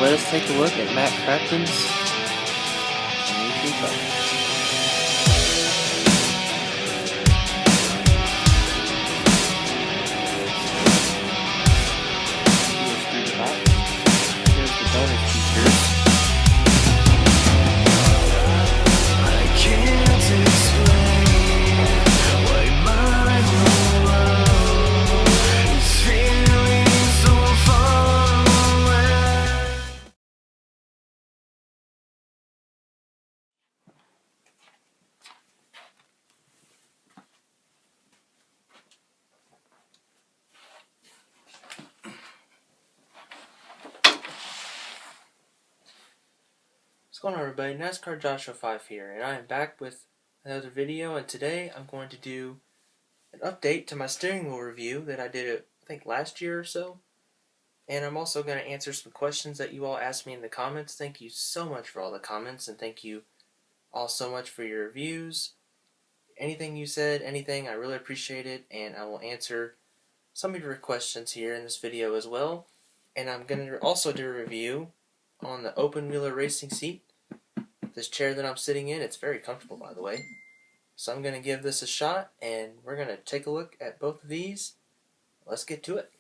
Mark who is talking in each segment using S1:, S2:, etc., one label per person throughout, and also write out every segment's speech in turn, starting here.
S1: let us take a look at Matt Crafton's new truck. Here's the bonus features. What's going on, everybody? NASCAR Joshua 5 here, and I am back with another video, and today I'm going to do an update to my steering wheel review that I did, I think, last year or so. And I'm also going to answer some questions that you all asked me in the comments. Thank you so much for all the comments, and thank you all so much for your reviews. Anything you said, anything, I really appreciate it, and I will answer some of your questions here in this video as well. And I'm going to also do a review on the Openwheeler racing seat. This chair that I'm sitting in, it's very comfortable, by the way. So I'm going to give this a shot, and we're going to take a look at both of these. Let's get to it.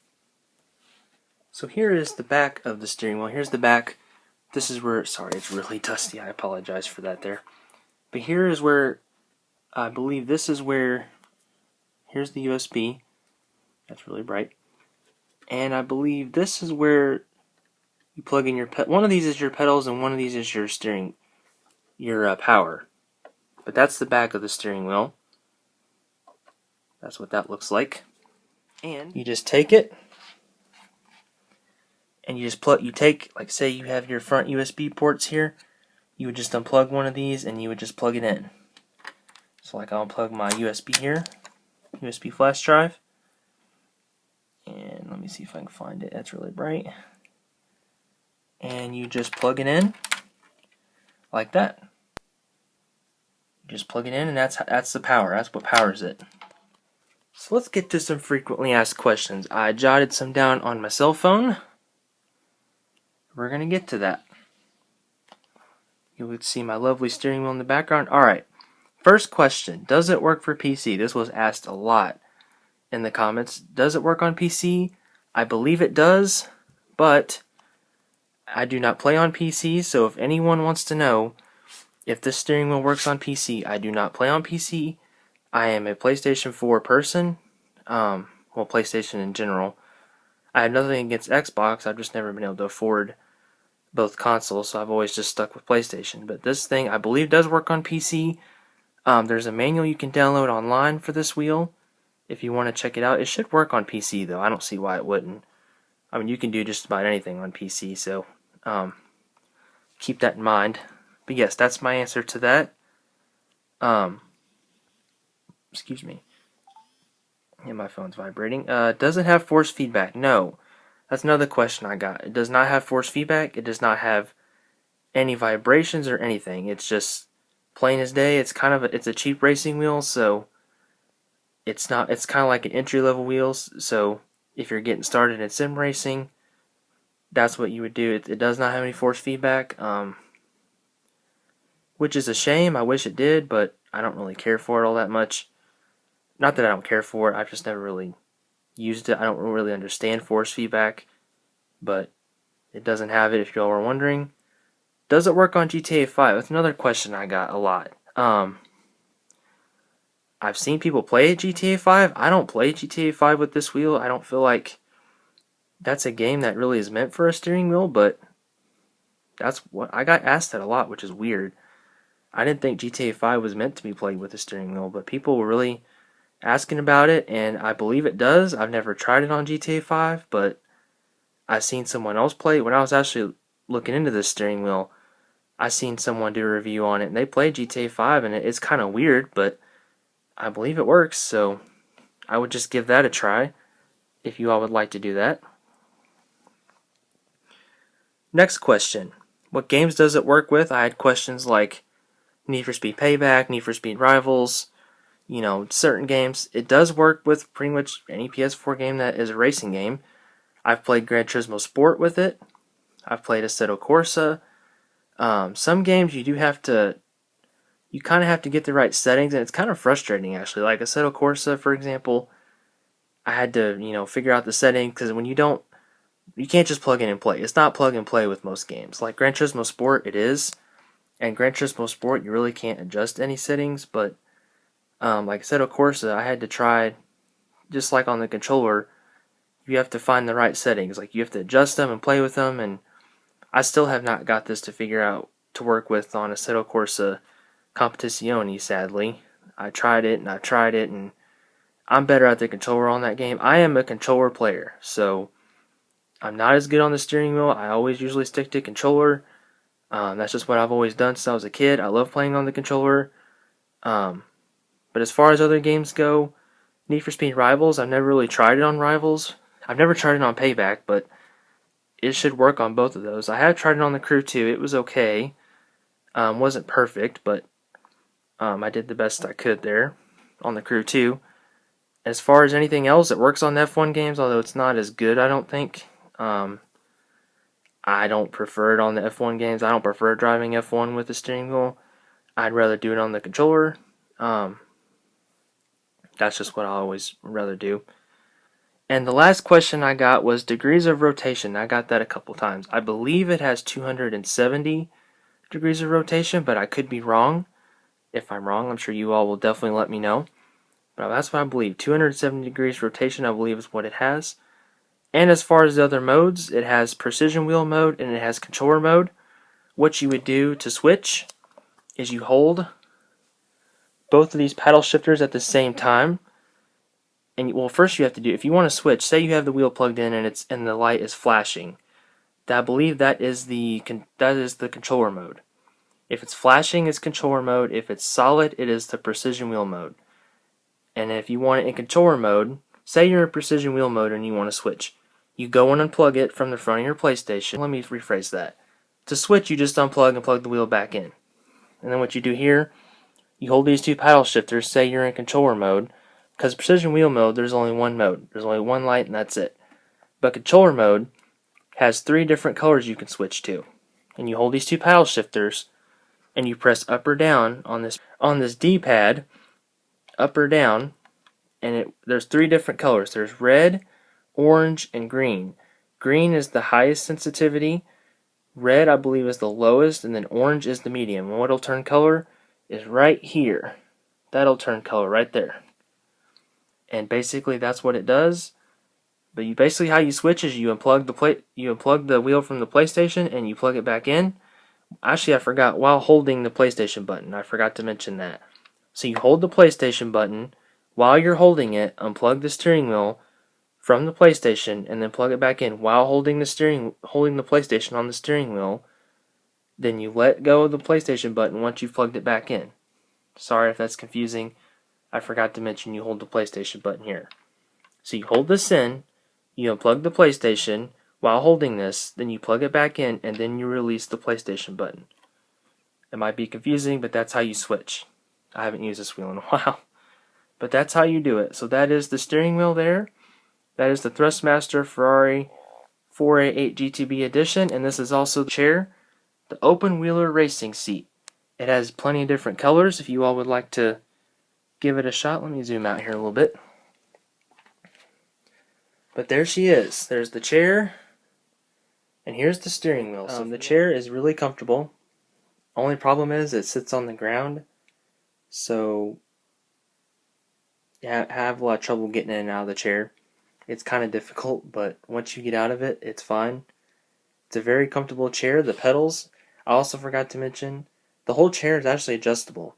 S1: So here is the back of the steering wheel. Here's the back. This is where, sorry, it's really dusty. I apologize for that there. But here is where, I believe this is where, here's the USB. That's really bright. And I believe this is where you plug in your one of these is your pedals and one of these is your steering, your power. But that's the back of the steering wheel. That's what that looks like. And you just take it and you just plug. You take, like, say you have your front USB ports here. You would just unplug one of these and you would just plug it in. So, like, I'll unplug my USB here, USB flash drive. And let me see if I can find it. That's really bright. And you just plug it in like that. You just plug it in, and that's the power. That's what powers it. So let's get to some frequently asked questions. I jotted some down on my cell phone. We're gonna get to that. You would see my lovely steering wheel in the background. Alright, first question. Does it work for PC? This was asked a lot in the comments. Does it work on PC? I believe it does, but I do not play on PC, so if anyone wants to know if this steering wheel works on PC, I do not play on PC. I am a PlayStation 4 person, well, PlayStation in general. I have nothing against Xbox, I've just never been able to afford both consoles, so I've always just stuck with PlayStation. But this thing, I believe, does work on PC. There's a manual you can download online for this wheel if you want to check it out. It should work on PC, though. I don't see why it wouldn't. I mean, you can do just about anything on PC, so keep that in mind. But yes, that's my answer to that. Excuse me. Yeah, my phone's vibrating. Does it have force feedback? No. That's another question I got. It does not have force feedback. It does not have any vibrations or anything. It's just plain as day. It's it's a cheap racing wheel, so it's kind of like an entry-level wheels. So if you're getting started in sim racing, that's what you would do. It does not have any force feedback, which is a shame. I wish it did, but I don't really care for it all that much. Not that I don't care for it, I've just never really used it. I don't really understand force feedback, but it doesn't have it, if y'all were wondering. Does it work on GTA 5? That's another question I got a lot. I've seen people play GTA 5. I don't play GTA 5 with this wheel. I don't feel like that's a game that really is meant for a steering wheel, but that's what I got asked that a lot, which is weird. I didn't think GTA 5 was meant to be played with a steering wheel, but people were really asking about it, and I believe it does. I've never tried it on GTA 5, but I've seen someone else play it. When I was actually looking into this steering wheel, I seen someone do a review on it, and they played GTA 5, and it's kind of weird, but I believe it works, so I would just give that a try if you all would like to do that. Next question. What games does it work with? I had questions like Need for Speed Payback, Need for Speed Rivals, you know, certain games. It does work with pretty much any PS4 game that is a racing game. I've played Gran Turismo Sport with it. I've played Assetto Corsa. Some games you kind of have to get the right settings, and it's kind of frustrating actually. Like Assetto Corsa, for example, I had to, figure out the settings because when you can't just plug in and play. It's not plug and play with most games. Like Gran Turismo Sport, it is, and Gran Turismo Sport, you really can't adjust any settings. But like Assetto Corsa, I had to try, just like on the controller, you have to find the right settings. Like you have to adjust them and play with them, and I still have not got this to figure out to work with on Assetto Corsa Competizione, sadly. I tried it and I tried it, and I'm better at the controller on that game. I am a controller player, so I'm not as good on the steering wheel. I always usually stick to controller. That's just what I've always done since I was a kid. I love playing on the controller. But as far as other games go, Need for Speed Rivals, I've never really tried it on Rivals. I've never tried it on Payback, but it should work on both of those. I have tried it on the Crew 2. It was okay. Wasn't perfect, but I did the best I could there on the Crew 2. As far as anything else, it works on F1 games, although it's not as good, I don't think. I don't prefer it on the F1 games. I don't prefer driving F1 with the steering wheel. I'd rather do it on the controller. That's just what I always rather do. And the last question I got was degrees of rotation. I got that a couple times. I believe it has 270 degrees of rotation, but I could be wrong. If I'm wrong, I'm sure you all will definitely let me know. But that's what I believe. 270 degrees rotation, I believe, is what it has. And as far as the other modes, it has precision wheel mode and it has controller mode. What you would do to switch is you hold both of these paddle shifters at the same time. And well, first you have to do, if you want to switch, say you have the wheel plugged in and the light is flashing. I believe that is the controller mode. If it's flashing, it's controller mode. If it's solid, it is the precision wheel mode. And if you want it in controller mode, say you're in precision wheel mode and you want to switch, you go and unplug it from the front of your PlayStation. Let me rephrase that. To switch, you just unplug and plug the wheel back in. And then what you do here, you hold these two paddle shifters, say you're in controller mode, because precision wheel mode, there's only one mode. There's only one light and that's it. But controller mode has 3 different colors you can switch to. And you hold these two paddle shifters and you press up or down on this D-pad, up or down, and there's 3 different colors. There's red, orange, and green. Green is the highest sensitivity, red I believe is the lowest, and then orange is the medium. And what'll turn color is right here. That'll turn color right there. And basically that's what it does. But basically how you switch is you unplug the wheel from the PlayStation and you plug it back in. Actually, I forgot, while holding the PlayStation button, I forgot to mention that. So you hold the PlayStation button, while you're holding it, unplug the steering wheel from the PlayStation and then plug it back in while holding the PlayStation on the steering wheel. Then you let go of the PlayStation button once you've plugged it back in. Sorry if that's confusing. I forgot to mention you hold the PlayStation button here. So you hold this in, you unplug the PlayStation while holding this, then you plug it back in, and then you release the PlayStation button. It might be confusing, but that's how you switch. I haven't used this wheel in a while. But that's how you do it. So that is the steering wheel there. That is the Thrustmaster Ferrari 488 GTB Edition, and this is also the chair, the Openwheeler racing seat. It has plenty of different colors if you all would like to give it a shot. Let me zoom out here a little bit. But there she is. There's the chair, and here's the steering wheel. So the chair is really comfortable. Only problem is it sits on the ground, so you have a lot of trouble getting in and out of the chair. It's kind of difficult, but once you get out of it, it's fine. It's a very comfortable chair. The pedals, I also forgot to mention, the whole chair is actually adjustable.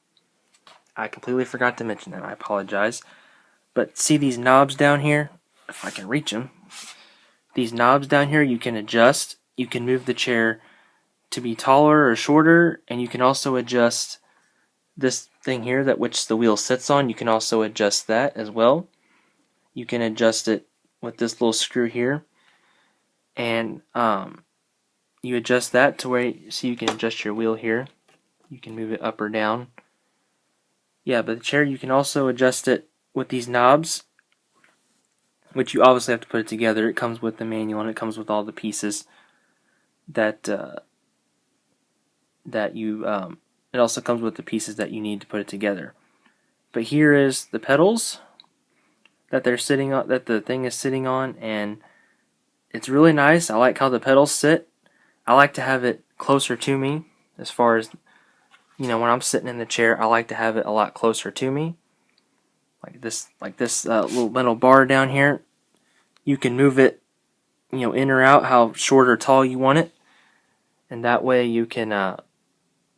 S1: I completely forgot to mention that. I apologize. But see these knobs down here? If I can reach them. These knobs down here you can adjust. You can move the chair to be taller or shorter, and you can also adjust this thing here which the wheel sits on. You can also adjust that as well. You can adjust it with this little screw here, and you adjust that to where you can adjust your wheel here. You can move it up or down. Yeah, but the chair, you can also adjust it with these knobs, which you obviously have to put it together. It comes with the manual and it comes with all the pieces. that it also comes with the pieces that you need to put it together. But here is the pedals that they're sitting on, that the thing is sitting on, and it's really nice. I like how the pedals sit. I like to have it closer to me, as far as, you know, when I'm sitting in the chair, I like to have it a lot closer to me. Like this little metal bar down here. You can move it, you know, in or out, how short or tall you want it, and that way you can,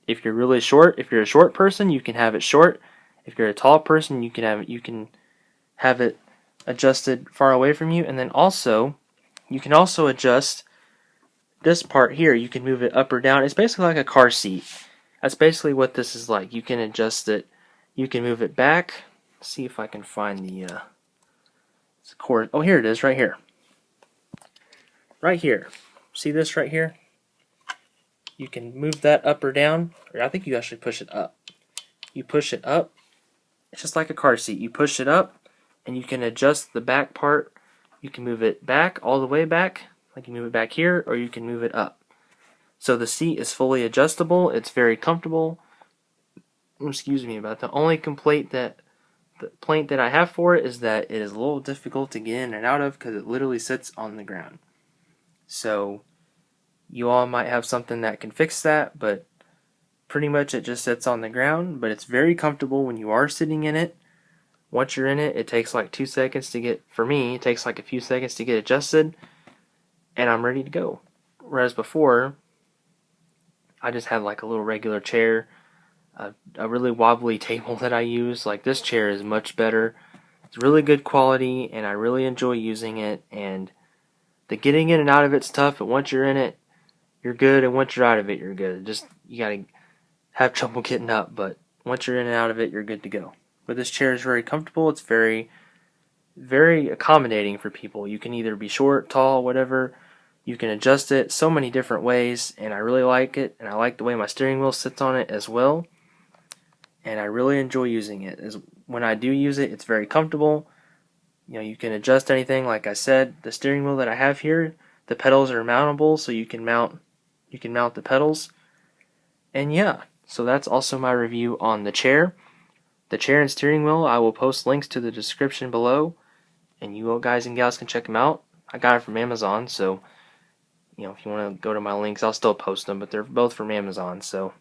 S1: if you're really short, if you're a short person, you can have it short. If you're a tall person, you can have it adjusted far away from you, and then also you can also adjust this part here. You can move it up or down. It's basically like a car seat. That's basically what this is like. You can adjust it. You can move it back. Let's see if I can find the cord. Oh, here it is, right here. Right here. See this right here? You can move that up or down. Or I think you actually push it up. You push it up. It's just like a car seat. You push it up, and you can adjust the back part. You can move it back, all the way back. Like you move it back here, or you can move it up. So the seat is fully adjustable. It's very comfortable. Excuse me, but the only complaint that I have for it is that it is a little difficult to get in and out of because it literally sits on the ground. So you all might have something that can fix that, but pretty much it just sits on the ground. But it's very comfortable when you are sitting in it. Once you're in it, it takes like 2 seconds to get, for me, it takes like a few seconds to get adjusted, and I'm ready to go. Whereas before, I just had like a little regular chair, a really wobbly table that I use. Like this chair is much better. It's really good quality, and I really enjoy using it. And the getting in and out of it's tough, but once you're in it, you're good, and once you're out of it, you're good. Just you gotta have trouble getting up, but once you're in and out of it, you're good to go. But this chair is very comfortable. It's very, very accommodating for people. You can either be short, tall, whatever. You can adjust it so many different ways, and I really like it. And I like the way my steering wheel sits on it as well. And I really enjoy using it. When I do use it, it's very comfortable. You know, you can adjust anything. Like I said, the steering wheel that I have here, the pedals are mountable, so you can mount the pedals. And yeah, so that's also my review on the chair. The chair and steering wheel, I will post links to the description below, and you all guys and gals can check them out. I got it from Amazon, so you know, if you want to go to my links, I'll still post them, but they're both from Amazon. So,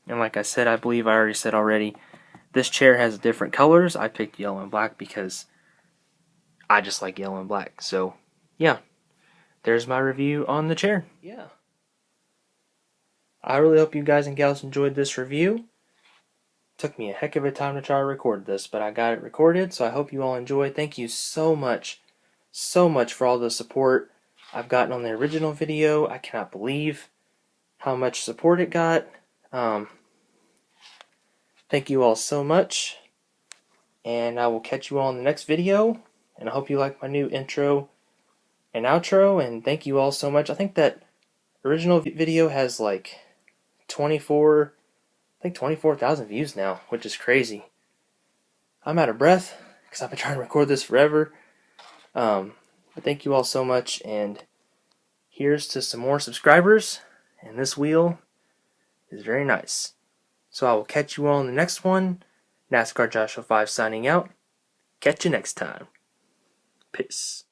S1: and like I said, I believe I already said already, this chair has different colors. I picked yellow and black because I just like yellow and black. So, yeah, there's my review on the chair. Yeah. I really hope you guys and gals enjoyed this review. Took me a heck of a time to try to record this, but I got it recorded, so I hope you all enjoy. Thank you so much for all the support I've gotten on the original video. I cannot believe how much support it got. Thank you all so much, and I will catch you all in the next video, and I hope you like my new intro and outro, and thank you all so much. I think that original video has like 24,000 views now, which is crazy. I'm out of breath because I've been trying to record this forever. But thank you all so much, and here's to some more subscribers, and this wheel is very nice. So I will catch you all in the next one. NASCAR Joshua 5 signing out. Catch you next time. Peace.